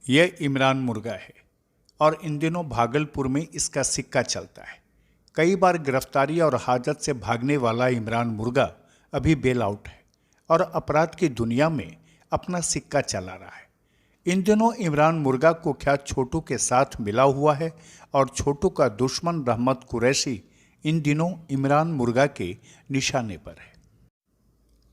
यह इमरान मुर्गा है और इन दिनों भागलपुर में इसका सिक्का चलता है। कई बार गिरफ्तारी और हाजत से भागने वाला इमरान मुर्गा अभी बेल आउट है और अपराध की दुनिया में अपना सिक्का चला रहा है। इन दिनों इमरान मुर्गा कुख्यात छोटू के साथ मिला हुआ है और छोटू का दुश्मन रहमत कुरैशी इन दिनों इमरान मुर्गा के निशाने पर है।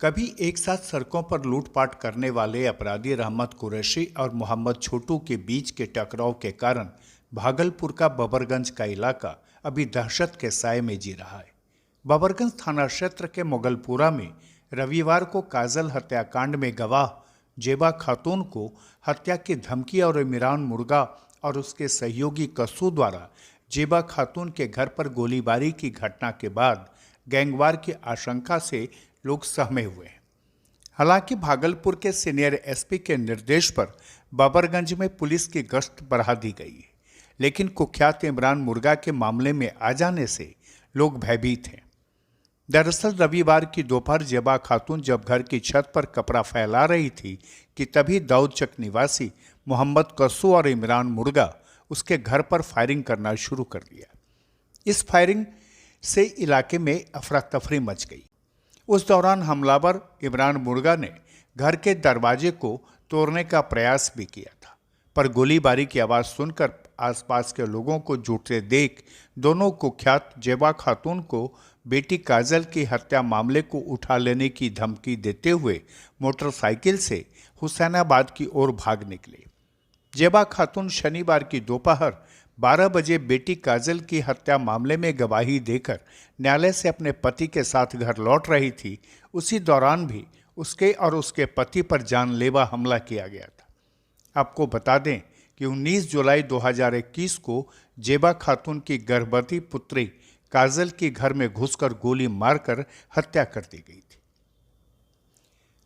कभी एक साथ सड़कों पर लूटपाट करने वाले अपराधी रहमत कुरैशी और मोहम्मद छोटू के बीच के टकराव के कारण भागलपुर का बबरगंज का इलाका अभी दहशत के साए में जी रहा है। बबरगंज थाना क्षेत्र के मुगलपुरा में रविवार को काजल हत्याकांड में गवाह जेबा खातून को हत्या की धमकी और इमरान मुर्गा और उसके सहयोगी कस्सू द्वारा जेबा खातून के घर पर गोलीबारी की घटना के बाद गैंगवार की आशंका से लोग सहमे हुए हैं। हालांकि भागलपुर के सीनियर एसपी के निर्देश पर बबरगंज में पुलिस की गश्त बढ़ा दी गई है, लेकिन कुख्यात इमरान मुर्गा के मामले में आ जाने से लोग भयभीत हैं। दरअसल रविवार की दोपहर जेबा खातून जब घर की छत पर कपड़ा फैला रही थी कि तभी दाऊदचक निवासी मोहम्मद कस्सू और इमरान मुर्गा उसके घर पर फायरिंग करना शुरू कर दिया। इस फायरिंग से इलाके में अफरा तफरी मच गई। उस दौरान हमलावर इमरान मुर्गा ने घर के दरवाजे को तोड़ने का प्रयास भी किया था, पर गोलीबारी की आवाज़ सुनकर आसपास के लोगों को जुटते देख दोनों कुख्यात जेबा खातून को बेटी काजल की हत्या मामले को उठा लेने की धमकी देते हुए मोटरसाइकिल से हुसैनाबाद की ओर भाग निकले। जेबा खातून शनिवार की दोपहर 12 बजे बेटी काजल की हत्या मामले में गवाही देकर न्यायालय से अपने पति के साथ घर लौट रही थी। उसी दौरान भी उसके और उसके पति पर जानलेवा हमला किया गया था। आपको बता दें कि 19 जुलाई 2021 को जेबा खातून की गर्भवती पुत्री काजल की घर में घुसकर गोली मारकर हत्या कर दी गई थी।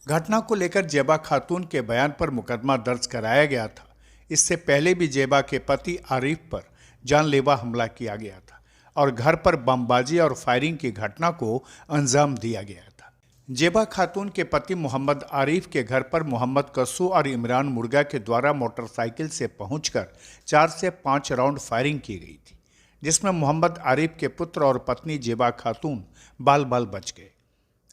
घटना को लेकर जेबा खातून के बयान पर मुकदमा दर्ज कराया गया था। इससे पहले भी जेबा के पति आरिफ पर जानलेवा हमला किया गया था और घर पर बमबाजी और फायरिंग की घटना को अंजाम दिया गया था। जेबा खातून के पति मोहम्मद आरिफ के घर पर मोहम्मद कस्सू और इमरान मुर्गा के द्वारा मोटरसाइकिल से पहुंचकर 4 से 5 राउंड फायरिंग की गई थी, जिसमें मोहम्मद आरिफ के पुत्र और पत्नी जेबा खातून बाल बाल बच गए।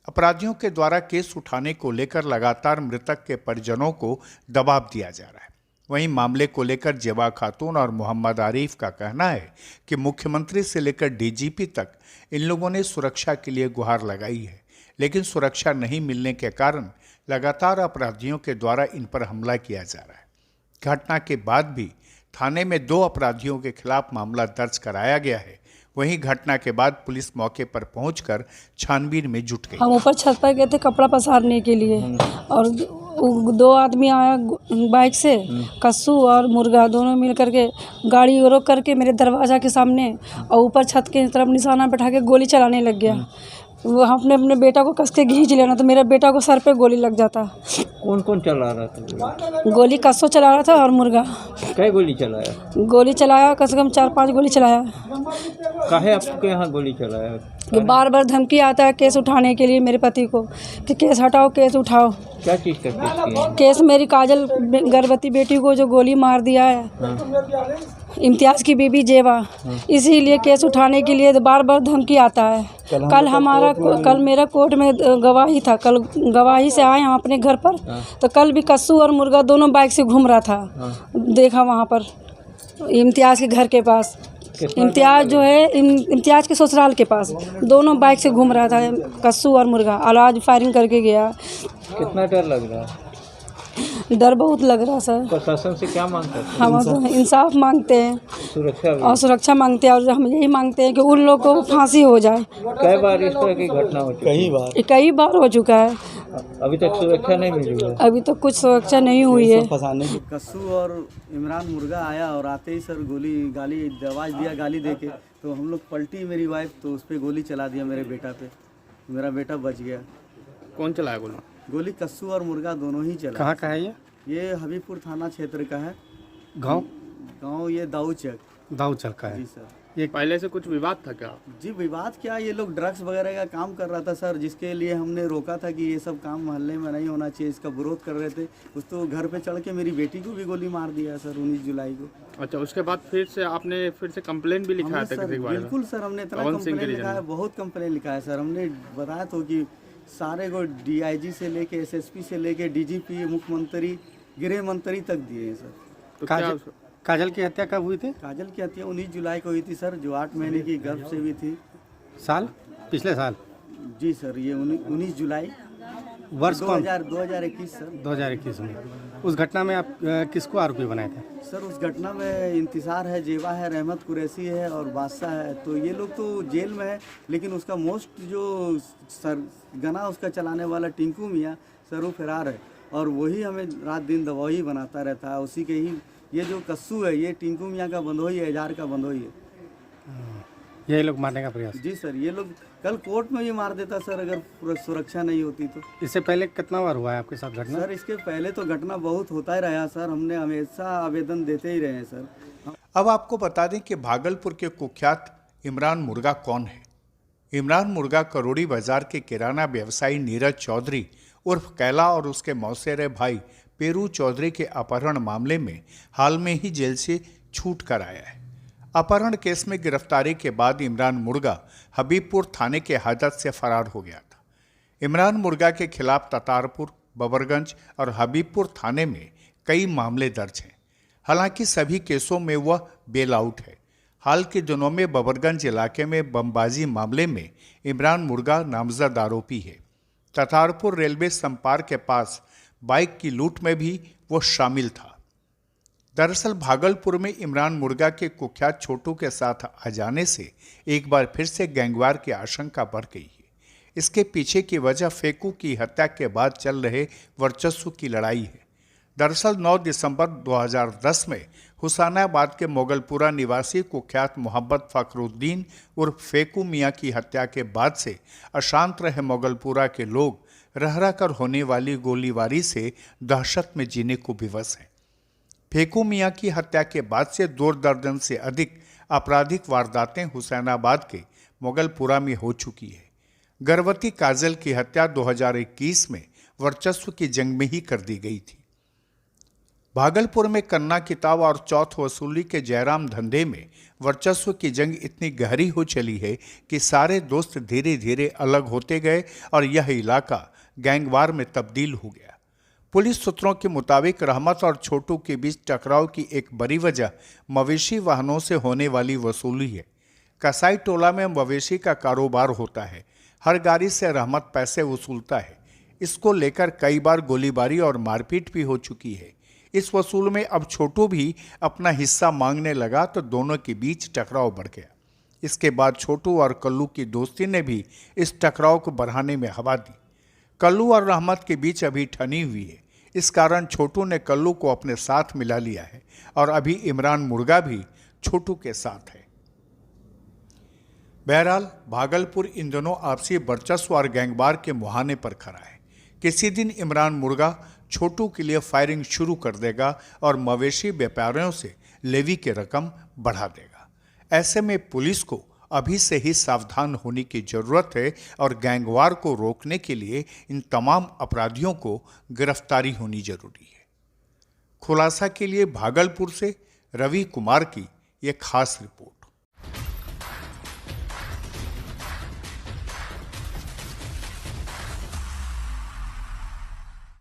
अपराधियों के द्वारा केस उठाने को लेकर लगातार मृतक के परिजनों को दबाव दिया जा रहा है। वहीं मामले को लेकर जेबा खातून और मोहम्मद आरिफ का कहना है कि मुख्यमंत्री से लेकर डीजीपी तक इन लोगों ने सुरक्षा के लिए गुहार लगाई है, लेकिन सुरक्षा नहीं मिलने के कारण लगातार अपराधियों के द्वारा इन पर हमला किया जा रहा है। घटना के बाद भी थाने में 2 अपराधियों के खिलाफ मामला दर्ज कराया गया है। वहीं घटना के बाद पुलिस मौके पर पहुंचकर छानबीन में जुट गई। हम ऊपर छत पर गए थे कपड़ा पसारने के लिए और 2 आदमी आया बाइक से, कस्सू और मुर्गा दोनों मिल करके गाड़ी रोक करके मेरे दरवाज़ा के सामने और ऊपर छत के तरफ निशाना बैठा के गोली चलाने लग गया। वो अपने अपने बेटा को कस के खींच लेना तो मेरे बेटा को सर पे गोली लग जाता। कौन कौन चला रहा था? गोली कस्सू चला रहा था और मुर्गा। क्या गोली चलाया? गोली चलाया कम से कम 4-5 गोली चलाया। काहे आपके यहाँ गोली चलाया? बार बार धमकी आता है केस उठाने के लिए मेरे पति को कि केस हटाओ, केस उठाओ। क्या चीज़ का केस किया? केस मेरी काजल गर्भवती बेटी को जो गोली मार दिया है, इम्तियाज़ की बीबी जेबा, इसीलिए केस उठाने के लिए बार बार धमकी आता है। कल मेरा कोर्ट में गवाही था, कल गवाही से आए हम अपने घर पर, तो कल भी कस्सू और मुर्गा दोनों बाइक से घूम रहा था। देखा वहाँ पर इम्तियाज़ के घर के पास, इम्तियाज़ जो है इम्तियाज़ के ससुराल के पास दोनों बाइक से घूम रहा था कस्सू और मुर्गा। आज फायरिंग करके गया। कितना डर लग रहा है? डर बहुत लग रहा है सर। प्रशासन से क्या मांगते हैं? हम इंसाफ मांगते हैं, सुरक्षा और सुरक्षा मांगते हैं, और हम यही मांगते हैं कि उन लोग को फांसी हो जाए। कई बार इस तरह की घटना हो चुकी है? कई बार हो चुका है। अभी तक सुरक्षा नहीं मिली है? अभी तक कुछ सुरक्षा नहीं हुई है। कस्सू और इमरान मुर्गा आया और आते ही सर गाली आवाज़ दिया, गाली देके तो हम लोग पलटी मेरी वाइफ, तो उस पर गोली चला दिया मेरे बेटा पे। मेरा बेटा बच गया। कौन चलाया गोली? गोली कस्सू और मुर्गा दोनों ही चला। कहाँ का है ये हबीबपुर थाना क्षेत्र का है। गांव ये दाऊदचक का है। जी सर। ये पहले से कुछ विवाद था क्या? जी विवाद क्या, ये लोग ड्रग्स वगैरह का काम कर रहा था सर, जिसके लिए हमने रोका था कि ये सब काम मोहल्ले में नहीं होना चाहिए, इसका विरोध कर रहे थे। उस तो घर पे चढ़ के मेरी बेटी को भी गोली मार दिया सर 19 जुलाई को। अच्छा, उसके बाद फिर से आपने कंप्लेन भी लिखाया था सर, किसी के बारे में? बिल्कुल सर, हमने इतना कंप्लेन लिखा है, बहुत कंप्लेन लिखा है सर। हमने बताया तो कि सारे को DIG से लेके SSP से लेके DGP, मुख्यमंत्री, गृह मंत्री तक दिए हैं सर। तो क्या काजल की हत्या कब हुई थी? काजल की हत्या 19 जुलाई को हुई थी सर, जो 8 महीने की गर्भ से हुई थी। साल? पिछले साल? जी सर, ये 19 जुलाई वर्ष कौन? 2021 सर। 2021 में। उस घटना में आप किसको आरोपी बनाए थे? सर उस घटना में इंतजार है, जेवा है, रहमत कुरैशी है और बादशाह है। तो ये लोग तो जेल में है, लेकिन उसका मोस्ट जो सर गना उसका चलाने वाला टिंकू मियाँ सर वो फरार है, और वही हमें रात दिन दवाई बनाता रहता है। उसी के ही ये जो कस्सू है, ये टिंकू मियाँ का बंदोई है, एजार का बंदोई है। यही लोग मारने का प्रयास? जी सर, ये लोग कल कोर्ट में भी मार देता सर, अगर सुरक्षा नहीं होती तो। इससे पहले कितना बार हुआ है आपके साथ घटना? सर इसके पहले तो घटना बहुत होता ही रहा सर, हमने हमेशा आवेदन देते ही रहे हैं सर। अब आपको बता दें कि भागलपुर के कुख्यात इमरान मुर्गा कौन है। इमरान मुर्गा करोड़ी बाजार के किराना व्यवसायी नीरज चौधरी उर्फ कैला और उसके मौसेरे भाई पेरू चौधरी के अपहरण मामले में हाल में ही जेल से छूट कर आया है। अपहरण केस में गिरफ्तारी के बाद इमरान मुर्गा हबीबपुर थाने के हाजत से फरार हो गया था। इमरान मुर्गा के खिलाफ ततारपुर, बबरगंज और हबीबपुर थाने में कई मामले दर्ज हैं। हालांकि सभी केसों में वह बेल आउट है। हाल के दिनों में बबरगंज इलाके में बमबाजी मामले में इमरान मुर्गा नामजद आरोपी है। ततारपुर रेलवे संपार्क के पास बाइक की लूट में भी वो शामिल था। दरअसल भागलपुर में इमरान मुर्गा के कुख्यात छोटू के साथ आ जाने से एक बार फिर से गैंगवार की आशंका बढ़ गई है। इसके पीछे की वजह फेकू की हत्या के बाद चल रहे वर्चस्व की लड़ाई है। दरअसल 9 दिसंबर 2010 में हुसैनाबाद के मोगलपुरा निवासी कुख्यात मोहम्मद फखरुद्दीन उर्फ फेकू मियाँ की हत्या के बाद से अशांत रहे मोगलपुरा के लोग रह रह कर होने वाली गोलीबारी से दहशत में जीने को विवश हैं। फेकू मियाँ की हत्या के बाद से 2 दर्जन से अधिक आपराधिक वारदातें हुसैनाबाद के मोगलपुरा में हो चुकी है। गर्भवती काजल की हत्या 2021 में वर्चस्व की जंग में ही कर दी गई थी। भागलपुर में कन्ना किताब और चौथ वसूली के जयराम धंधे में वर्चस्व की जंग इतनी गहरी हो चली है कि सारे दोस्त धीरे धीरे अलग होते गए और यह इलाका गैंगवार में तब्दील हो गया। पुलिस सूत्रों के मुताबिक रहमत और छोटू के बीच टकराव की एक बड़ी वजह मवेशी वाहनों से होने वाली वसूली है। कसाई टोला में मवेशी का कारोबार होता है। हर गाड़ी से रहमत पैसे वसूलता है। इसको लेकर कई बार गोलीबारी और मारपीट भी हो चुकी है। इस वसूल में अब छोटू भी अपना हिस्सा मांगने लगा तो दोनों के बीच टकराव बढ़ गया। इसके बाद छोटू और कल्लू की दोस्ती ने भी इस टकराव को बढ़ाने में हवा दी। कल्लू और रहमत के बीच अभी ठनी हुई है। इस कारण छोटू ने कल्लू को अपने साथ मिला लिया है और अभी इमरान मुर्गा भी छोटू के साथ है। बहरहाल भागलपुर इन दिनों आपसी वर्चस्व और गैंगवार के मुहाने पर खड़ा है। किसी दिन इमरान मुर्गा छोटू के लिए फायरिंग शुरू कर देगा और मवेशी व्यापारियों से लेवी की रकम बढ़ा देगा। ऐसे में पुलिस को अभी से ही सावधान होने की जरूरत है और गैंगवार को रोकने के लिए इन तमाम अपराधियों को गिरफ्तारी होनी जरूरी है। खुलासा के लिए भागलपुर से रवि कुमार की यह खास रिपोर्ट।